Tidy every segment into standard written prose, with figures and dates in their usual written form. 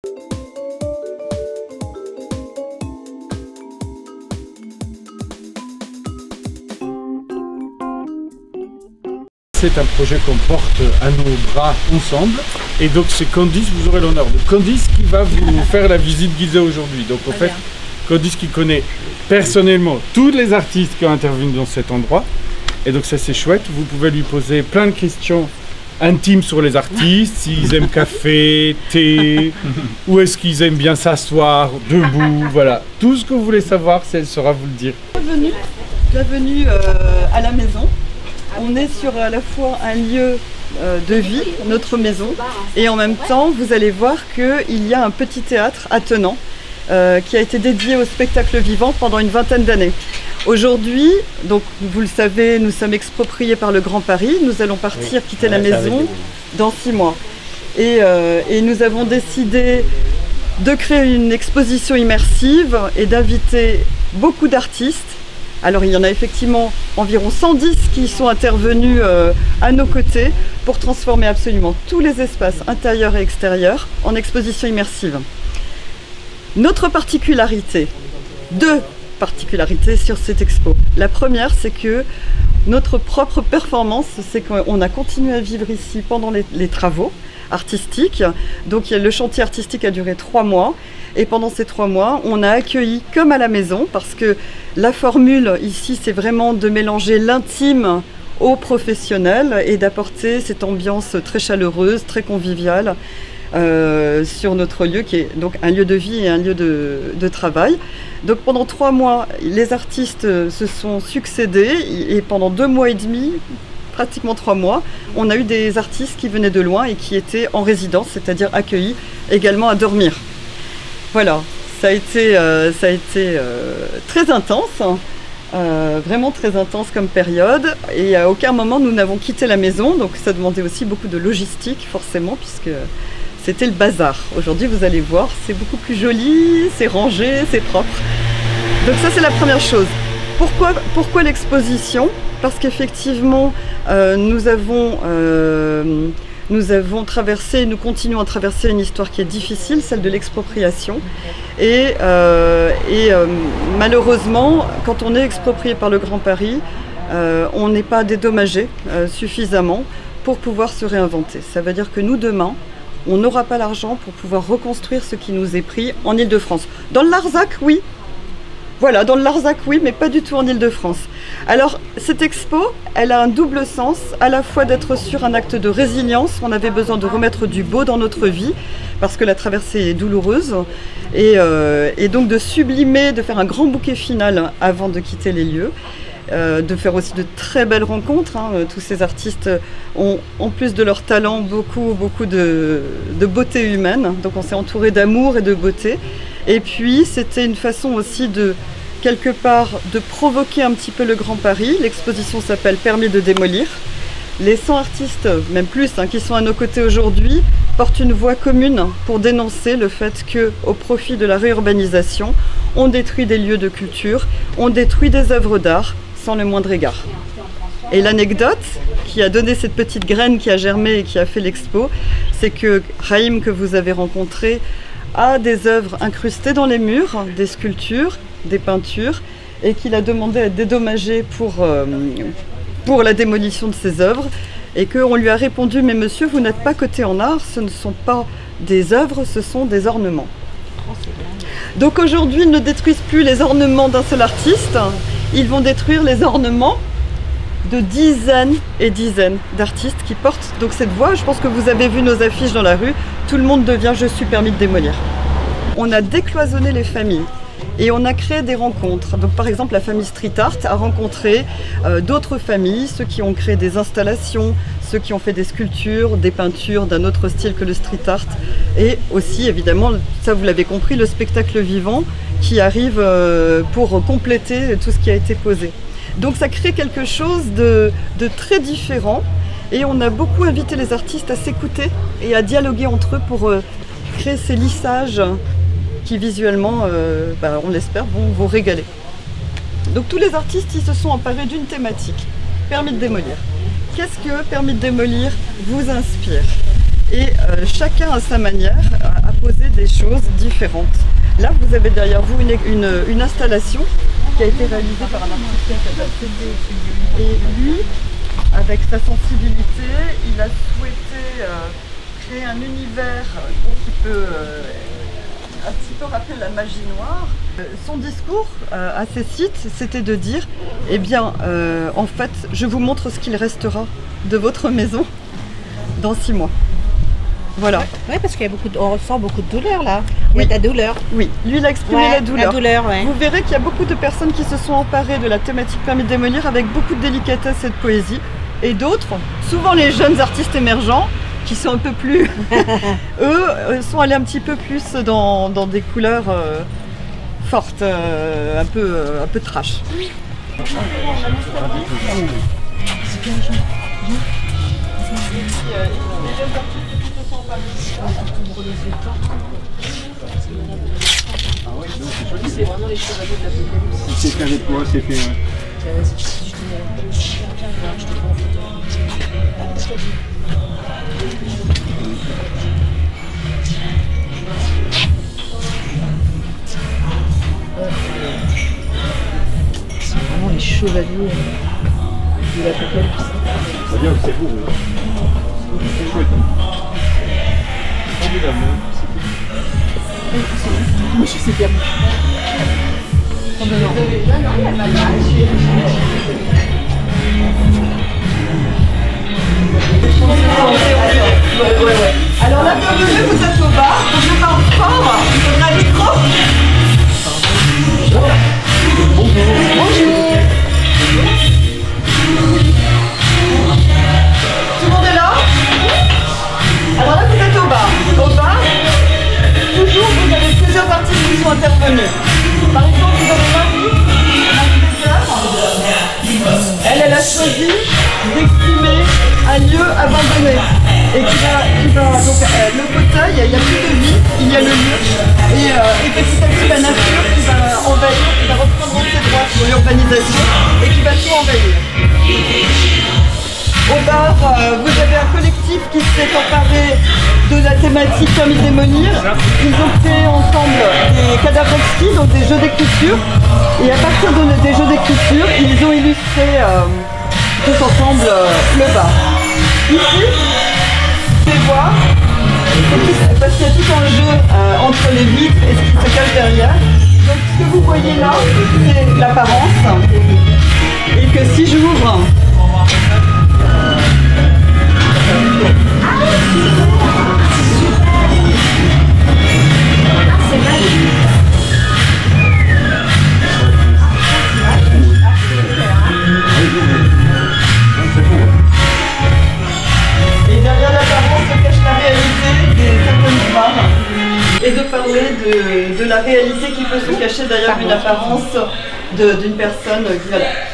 C'est un projet qu'on porte à nos bras ensemble. Et donc c'est Candice, vous aurez l'honneur de Candice qui va vous faire la visite guidée aujourd'hui. Donc en fait, Candice qui connaît personnellement tous les artistes qui ont intervenu dans cet endroit. Et donc ça c'est chouette, vous pouvez lui poser plein de questions intimes sur les artistes, s'ils aiment café, thé, où est-ce qu'ils aiment bien s'asseoir, debout, voilà. Tout ce que vous voulez savoir, elle saura vous le dire. Bienvenue à la maison. On est sur à la fois un lieu de vie, notre maison, et en même temps, vous allez voir qu'il y a un petit théâtre attenant qui a été dédié au spectacle vivant pendant une vingtaine d'années. Aujourd'hui, donc vous le savez, nous sommes expropriés par le Grand Paris. Nous allons partir, quitter la maison dans 6 mois. Et nous avons décidé de créer une exposition immersive et d'inviter beaucoup d'artistes. Alors il y en a effectivement environ 110 qui sont intervenus à nos côtés pour transformer absolument tous les espaces intérieurs et extérieurs en exposition immersive. Notre particularité, 2 particularités sur cette expo. La première, c'est que notre propre performance, c'est qu'on a continué à vivre ici pendant les travaux artistiques. Donc le chantier artistique a duré 3 mois. Et pendant ces 3 mois, on a accueilli comme à la maison, parce que la formule ici, c'est vraiment de mélanger l'intime au professionnel et d'apporter cette ambiance très chaleureuse, très conviviale sur notre lieu, qui est donc un lieu de vie et un lieu de travail. Donc pendant 3 mois, les artistes se sont succédés et pendant 2 mois et demi, pratiquement 3 mois, on a eu des artistes qui venaient de loin et qui étaient en résidence, c'est-à-dire accueillis également à dormir. Voilà, ça a été très intense, vraiment très intense comme période, et à aucun moment nous n'avons quitté la maison, donc ça demandait aussi beaucoup de logistique forcément, puisque c'était le bazar. Aujourd'hui vous allez voir, c'est beaucoup plus joli, c'est rangé, c'est propre. Donc ça c'est la première chose. Pourquoi l'exposition? Parce qu'effectivement nous avons traversé, nous continuons à traverser une histoire qui est difficile, celle de l'expropriation. Et malheureusement, quand on est exproprié par le Grand Paris, on n'est pas dédommagé suffisamment pour pouvoir se réinventer. Ça veut dire que nous, demain, on n'aura pas l'argent pour pouvoir reconstruire ce qui nous est pris en Île-de-France. Dans le Larzac, oui. Voilà, dans le Larzac, oui, mais pas du tout en Île-de-France. Alors, cette expo, elle a un double sens, à la fois d'être sur un acte de résilience. On avait besoin de remettre du beau dans notre vie, parce que la traversée est douloureuse, et donc de sublimer, de faire un grand bouquet final avant de quitter les lieux, de faire aussi de très belles rencontres. Tous ces artistes ont, en plus de leur talent, beaucoup de beauté humaine, donc on s'est entouré d'amour et de beauté. Et puis, c'était une façon aussi de, quelque part, de provoquer un petit peu le Grand Paris. L'exposition s'appelle « Permis de démolir ». Les 100 artistes, même plus, qui sont à nos côtés aujourd'hui, portent une voix commune pour dénoncer le fait qu'au profit de la réurbanisation, on détruit des lieux de culture, on détruit des œuvres d'art sans le moindre égard. Et l'anecdote qui a donné cette petite graine qui a germé et qui a fait l'expo, c'est que Raïm, que vous avez rencontré, a des œuvres incrustées dans les murs, des sculptures, des peintures, et qu'il a demandé à être dédommagé pour la démolition de ces œuvres, et qu'on lui a répondu « Mais monsieur, vous n'êtes pas coté en art, ce ne sont pas des œuvres, ce sont des ornements. » Donc aujourd'hui, ils ne détruisent plus les ornements d'un seul artiste, ils vont détruire les ornements de dizaines et dizaines d'artistes qui portent donc cette voix. Je pense que vous avez vu nos affiches dans la rue, tout le monde devient « Je suis permis de démolir ». On a décloisonné les familles et on a créé des rencontres. Donc par exemple, la famille Street Art a rencontré d'autres familles, ceux qui ont créé des installations, ceux qui ont fait des sculptures, des peintures d'un autre style que le street art, et aussi évidemment, ça vous l'avez compris, le spectacle vivant qui arrive pour compléter tout ce qui a été posé. Donc ça crée quelque chose de très différent, et on a beaucoup invité les artistes à s'écouter et à dialoguer entre eux pour créer ces lissages qui visuellement, on l'espère, vont vous régaler. Donc tous les artistes ils se sont emparés d'une thématique, permis de démolir. Qu'est-ce que permis de démolir vous inspire? Et chacun à sa manière a proposer des choses différentes. Là, vous avez derrière vous une installation qui a été réalisée par un artiste qui s'appelle Cédric. Et lui, avec sa sensibilité, il a souhaité créer un univers qui peut un petit peu rappeler la magie noire. Son discours à ces sites, c'était de dire, eh bien, en fait, je vous montre ce qu'il restera de votre maison dans 6 mois. Voilà. Oui, parce qu'il y a on ressent beaucoup de douleur là. Il y a de la douleur. Oui, lui il a exprimé la douleur. Ouais. Vous verrez qu'il y a beaucoup de personnes qui se sont emparées de la thématique permis de démolir avec beaucoup de délicatesse et de poésie. Et d'autres, souvent les jeunes artistes émergents, qui sont un peu plus... eux sont allés un petit peu plus dans des couleurs fortes, un peu trash. C'est vraiment les chevaliers de l'Apocalypse. C'est fait avec quoi? C'est fait. C'est vraiment les chevaliers de l'Apocalypse. C'est bien, c'est beau. C'est chouette. Formidable. Moi je sais bien. Alors là, bienvenue, vous êtes au bar, donc je parle fort, il faudra un micro. Bonjour. Tout le monde est là? Alors là, vous êtes au bar. Au bar, toujours, vous avez plusieurs artistes qui sont intervenus. Par exemple, vous avez Marie Bézard. Elle a choisi d'exprimer un lieu abandonné. Et donc, le fauteuil, il n'y a plus de vie, il y a le lieu. Et petit à petit, la nature qui va envahir, qui va reprendre ses droits sur l'urbanisation et qui va tout envahir. Au bar, vous avez un collectif qui s'est emparé de la thématique permis de démolir. Ils ont créé ensemble des cadavres exquis, donc des jeux d'écriture. Et à partir des jeux d'écriture, ils ont illustré tous ensemble le bar. Ici, vous pouvez voir, parce qu'il y a tout un jeu entre les vitres et ce qui se cache derrière. Donc ce que vous voyez là, c'est l'apparence. Et que si j'ouvre... Et derrière l'apparence se cache la réalité des certaines femmes. Et de parler de la réalité qui peut se cacher derrière une apparence d'une personne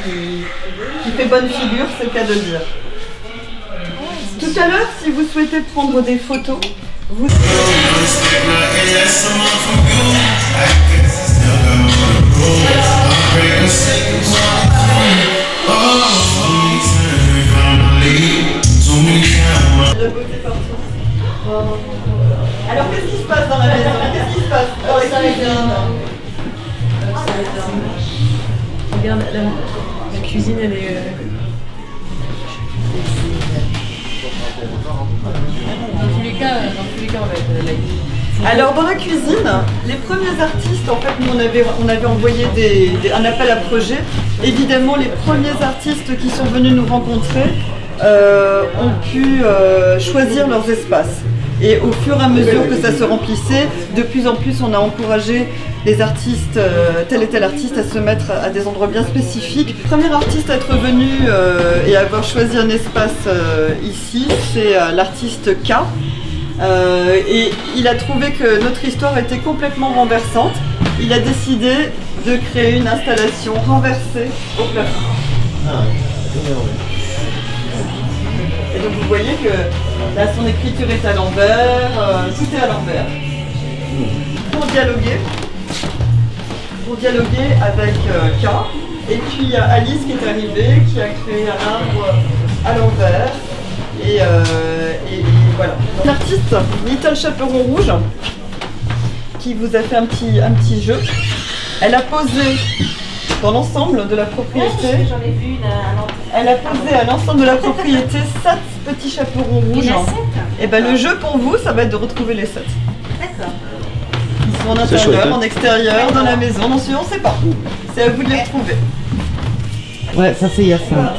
qui fait bonne figure, c'est le cas de le dire. Tout à l'heure, si vous souhaitez prendre des photos, vous... Alors, qu'est-ce qui se passe dans la maison? Qu'est-ce qui se passe dans la cuisine? Regarde, la cuisine, elle est... Dans tous les cas, on va être là. Alors dans la cuisine, les premiers artistes, en fait, nous on avait envoyé un appel à projet. Évidemment, les premiers artistes qui sont venus nous rencontrer ont pu choisir leurs espaces. Et au fur et à mesure que ça se remplissait, de plus en plus on a encouragé les artistes, tel et tel artiste, à se mettre à des endroits bien spécifiques. Le premier artiste à être venu et à avoir choisi un espace ici, c'est l'artiste K. Et il a trouvé que notre histoire était complètement renversante. Il a décidé de créer une installation renversée au plafond. Et donc vous voyez que là son écriture est à l'envers, tout est à l'envers. Pour dialoguer avec K. Et puis il y a Alice qui est arrivée, qui a créé un arbre à l'envers. Et voilà. L'artiste Little Chaperon Rouge, qui vous a fait un petit jeu. Elle a posé dans l'ensemble de la propriété. J'en ai vu Elle a posé à l'ensemble de la propriété 7 petits chaperons rouges. Et ben le jeu pour vous, ça va être de retrouver les 7. D'accord. Ils sont en intérieur, en extérieur, dans la maison, on ne sait pas. C'est à vous de les retrouver. Ouais, ça c'est Yassin.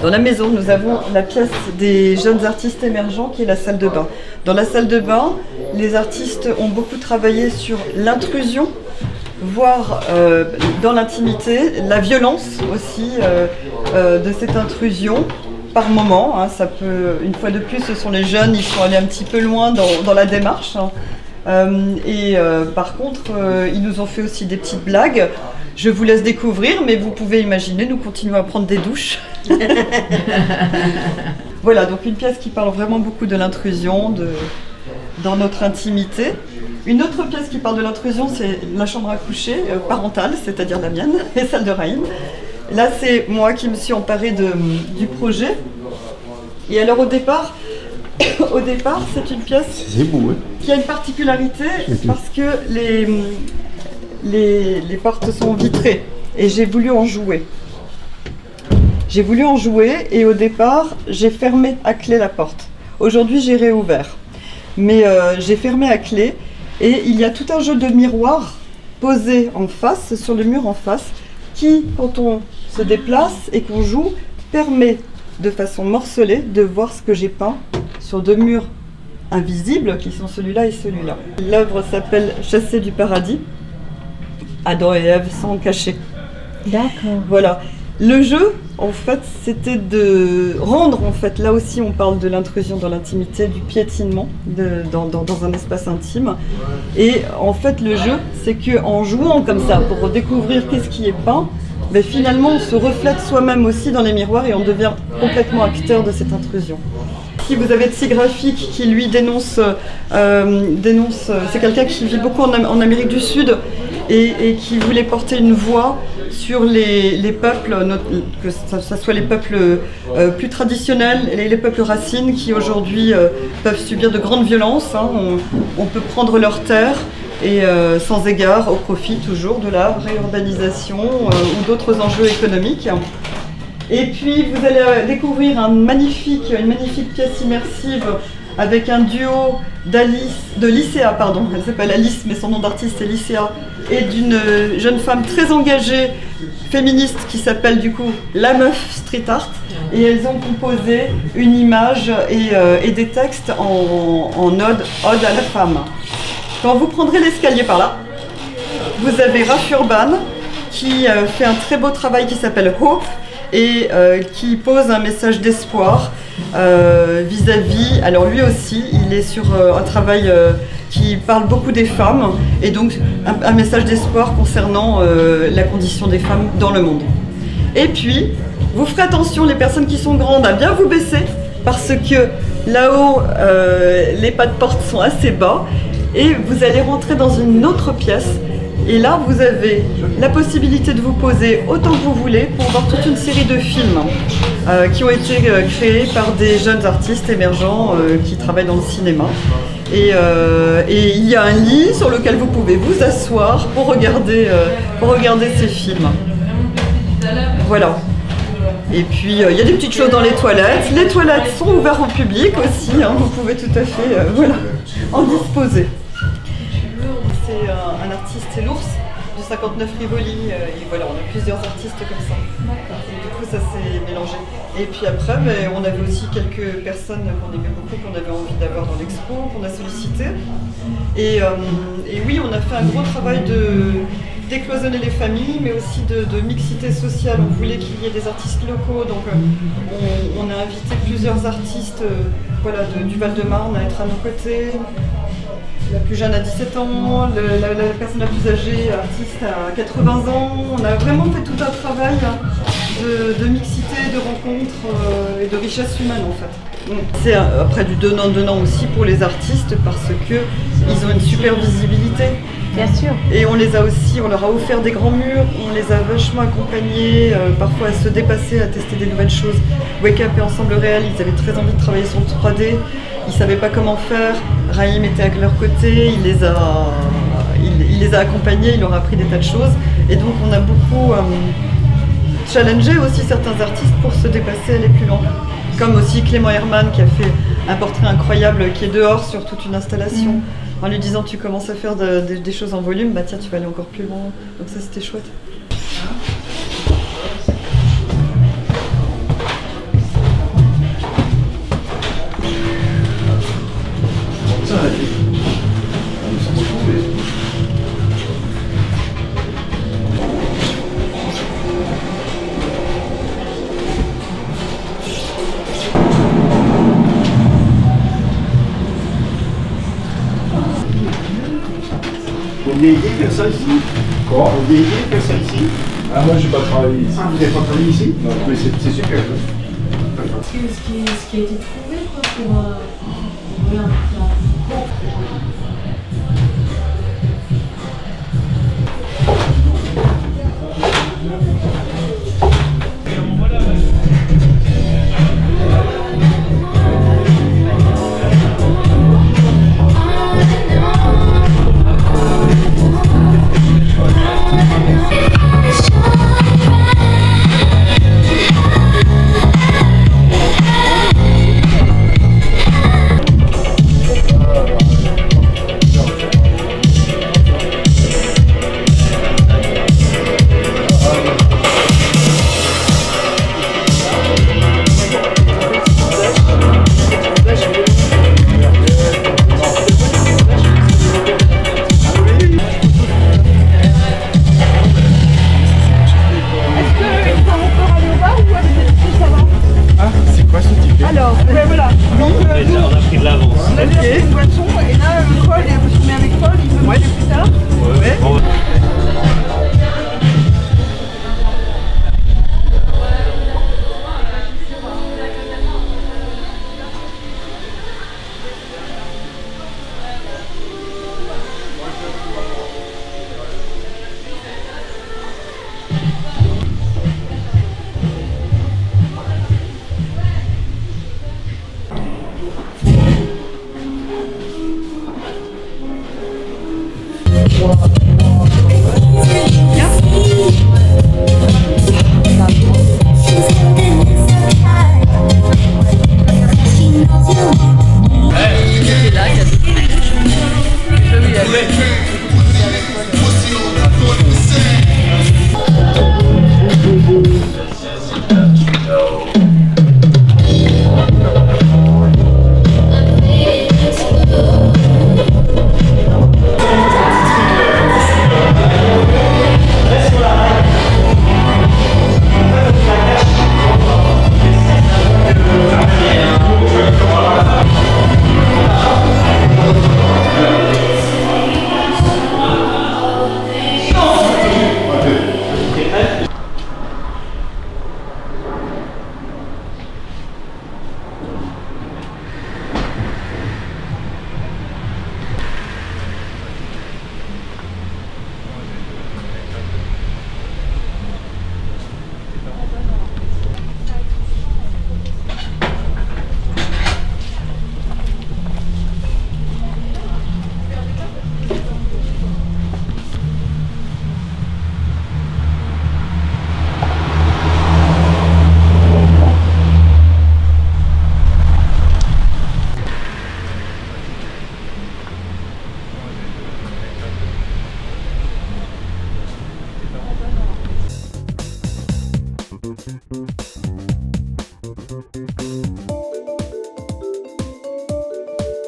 Dans la maison, nous avons la pièce des jeunes artistes émergents qui est la salle de bain. Dans la salle de bain, les artistes ont beaucoup travaillé sur l'intrusion, voire dans l'intimité, la violence aussi de cette intrusion par moment. Hein, ça peut, une fois de plus, ce sont les jeunes, ils sont allés un petit peu loin dans la démarche. Hein. Par contre, ils nous ont fait aussi des petites blagues. Je vous laisse découvrir, mais vous pouvez imaginer, nous continuons à prendre des douches. Voilà, donc une pièce qui parle vraiment beaucoup de l'intrusion dans notre intimité. Une autre pièce qui parle de l'intrusion, c'est la chambre à coucher parentale, c'est-à-dire la mienne, et celle de Raïm. Là, c'est moi qui me suis emparée du projet. Et alors au départ, c'est une pièce qui a une particularité parce que les portes sont vitrées et j'ai voulu en jouer. Et au départ, j'ai fermé à clé la porte. Aujourd'hui, j'ai réouvert. Mais j'ai fermé à clé et il y a tout un jeu de miroirs posés en face, sur le mur en face, qui, quand on se déplace et qu'on joue, permet de façon morcelée de voir ce que j'ai peint sur 2 murs invisibles qui sont celui-là et celui-là. L'œuvre s'appelle Chassés du paradis. Adam et Ève sont cachés. D'accord. Voilà. Le jeu, en fait, c'était de rendre, en fait, là aussi on parle de l'intrusion dans l'intimité, du piétinement dans un espace intime. Et en fait, le jeu, c'est qu'en jouant comme ça, pour découvrir qu'est-ce qui est peint, ben, finalement on se reflète soi-même aussi dans les miroirs et on devient complètement acteur de cette intrusion. Si vous avez Tsi Graphique qui lui dénonce c'est quelqu'un qui vit beaucoup en Amérique du Sud et qui voulait porter une voix sur les peuples, que ce soit les peuples plus traditionnels et les peuples racines qui aujourd'hui peuvent subir de grandes violences. Hein. On peut prendre leurs terres et sans égard au profit toujours de la réurbanisation ou d'autres enjeux économiques. Et puis vous allez découvrir une magnifique pièce immersive avec un duo de Lycéa, elle s'appelle Alice mais son nom d'artiste est Lycéa, et d'une jeune femme très engagée, féministe, qui s'appelle du coup La Meuf Street Art, et elles ont composé une image et des textes en ode à la femme. Quand vous prendrez l'escalier par là, vous avez Raph Urban qui fait un très beau travail qui s'appelle Hope, et qui pose un message d'espoir vis-à-vis, alors lui aussi, il est sur un travail qui parle beaucoup des femmes, et donc un message d'espoir concernant la condition des femmes dans le monde. Et puis, vous ferez attention, les personnes qui sont grandes, à bien vous baisser, parce que là-haut, les pas de porte sont assez bas, et vous allez rentrer dans une autre pièce. Et là, vous avez la possibilité de vous poser autant que vous voulez pour voir toute une série de films qui ont été créés par des jeunes artistes émergents qui travaillent dans le cinéma. Et il y a un lit sur lequel vous pouvez vous asseoir pour regarder ces films. Voilà. Et puis, il y a des petites choses dans les toilettes. Les toilettes sont ouvertes au public aussi. Hein, vous pouvez tout à fait en disposer. C'est un artiste, c'est l'Ours du 59 Rivoli, et voilà, on a plusieurs artistes comme ça. Et du coup, ça s'est mélangé. Et puis après, on avait aussi quelques personnes qu'on aimait beaucoup, qu'on avait envie d'avoir dans l'expo, qu'on a sollicité. Et oui, on a fait un gros travail de décloisonner les familles, mais aussi de mixité sociale. On voulait qu'il y ait des artistes locaux, donc on a invité plusieurs artistes du Val-de-Marne à être à nos côtés. La plus jeune à 17 ans, la personne la plus âgée, artiste à 80 ans. On a vraiment fait tout un travail de mixité, de rencontres et de richesse humaine en fait. C'est après du donnant-donnant aussi pour les artistes parce qu'ils ont une super visibilité. Bien sûr. Et on les a aussi, on leur a offert des grands murs, on les a vachement accompagnés, parfois à se dépasser, à tester des nouvelles choses. Wake Up et Ensemble Réel, ils avaient très envie de travailler sur le 3D, ils ne savaient pas comment faire. Raïm était à leur côté, il les a accompagnés, il leur a appris des tas de choses. Et donc on a beaucoup challengé aussi certains artistes pour se dépasser, aller plus loin. Comme aussi Clément Herman qui a fait un portrait incroyable qui est dehors sur toute une installation. En lui disant tu commences à faire des choses en volume, bah tiens tu vas aller encore plus loin. Donc ça c'était chouette. Vous avez idée de faire ça ici? Quoi? Vous avez idée de faire ça ici? Ah, moi j'ai pas travaillé ici. Ah, vous n'avez pas travaillé ici? Non. Mais c'est super. Ce qui a été trouvé quoi, pour voilà, Alors, voilà. Donc, nous, on a pris de l'avance. on a déjà pris une boisson et là, le col, je me mets avec Paul, il me met plus tard. Ouais.